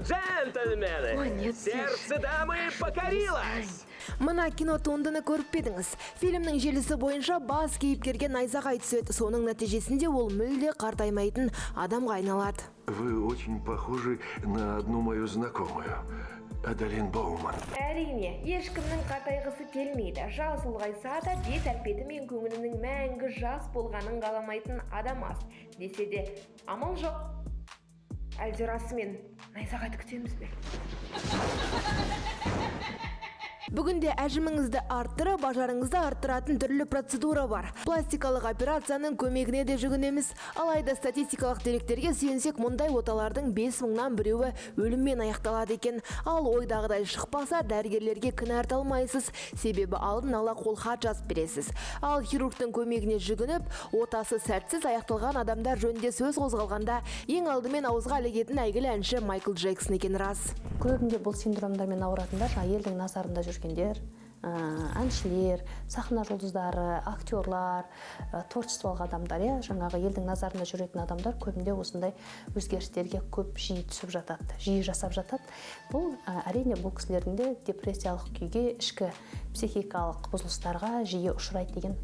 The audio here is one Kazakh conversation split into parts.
Джентльмены, сердце дамы покорилось! Мына кинотуындыны көріп педіңіз. Фильмнің желісі бойынша бас кейіпкерге найзағай түседі. Соның нәтижесінде ол мүлде қартаймайтын адамға айналады. Вы очень похожи на одну мою знакомую, Адалин Боуман. Әрине, ешкімнің қартайғысы келмейді. Жас ұлғайса да бет әлпеті мен көңілінің мәңгі жас болғанын қаламайтын адам аз. Десе де, амал жоқ. Әлде расымен найзағайды күтеміз бе? Бүгінде әжіміңізді арттырып, ажарыңызды арттыратын түрлі процедура бар. Пластикалық операцияның көмегіне де жүгінеміз. Алайда статистикалық деректерге сүйенсек, мұндай оталардың 5 мыңнан біреуі өліммен аяқталады екен. Ал ойдағыдай шықпаса, дәрігерлерге кінә арта алмайсыз, себебі алдын ала қолхат жазып бересіз. Ал хирургтың көмегіне жүгініп, отасы сәтсіз аяқталған адамдар жөнінде сөз қозғалғанда, ең алдымен ауызға ілігетін әйгілі әнші Майкл Джексон екен рас. Көбінде бұл синдромдармен ауыратындар елдің назарында жүргендер, әншілер, сахна жұлдыздары, актерлар, творчестволық адамдар, жаңағы елдің назарында жүретін адамдар көбінде осындай өзгерістерге көп жиі түсіп жатады, жиі жасап жатады. Бұл әрине бұл кісілердің де депрессиялық күйге, ішкі психикалық бұзылыстарға жиі ұшырайды деген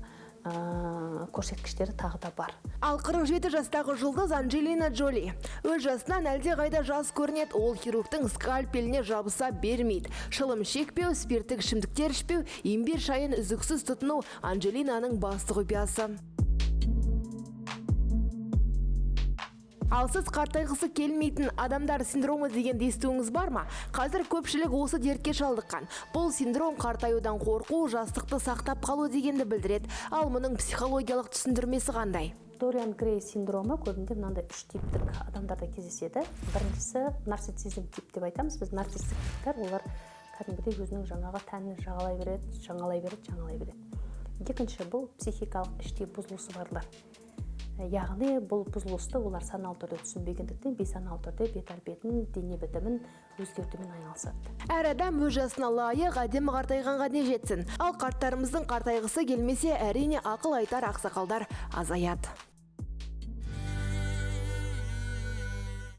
көрсеткіштері тағы да бар. Ал 47 жастағы жұлдыз Анджелина Джоли. Өз жасынан әлде қайда жас көрінеді, ол хирургтың скальпеліне жабыса бермейді. Шылым шекпеу, спирттік ішімдіктер ішпеу, имбир шайын үзіксіз тұтыну Анджелинаның басты құпиясы. Ал сіз қартайғысы келмейтін адамдар синдромы деген естуіңіз бар ма? Қазір көпшілік осы дертке шалдыққан. Бұл синдром қартаюдан қорқу, жастықты сақтап қалу дегенді білдіреді. Ал мұның психологиялық түсіндірмесі қандай? Дориан Грей синдромы көбінде мынандай 3 типтік адамдарда кездеседі. Біріншісі нарциссизм тип деп айтамыз. Біз нарциссиктер, олар кәдімгідей өзінің жаңағы тәнін жағалай береді. Екінші бұл психикалық іштей бұзылысы барлар. Яғни бұл бұзылысты олар саналы түрде түсінбегендіктен бейсаналы түрде бет әлпетін, дене бітімін өзгертумен айналысады. Әр адам өз жасына лайық әдемі қартайғанға не жетсін. Ал қарттарымыздың қартайғысы келмесе, әрине ақыл айтар ақсақалдар азаяды.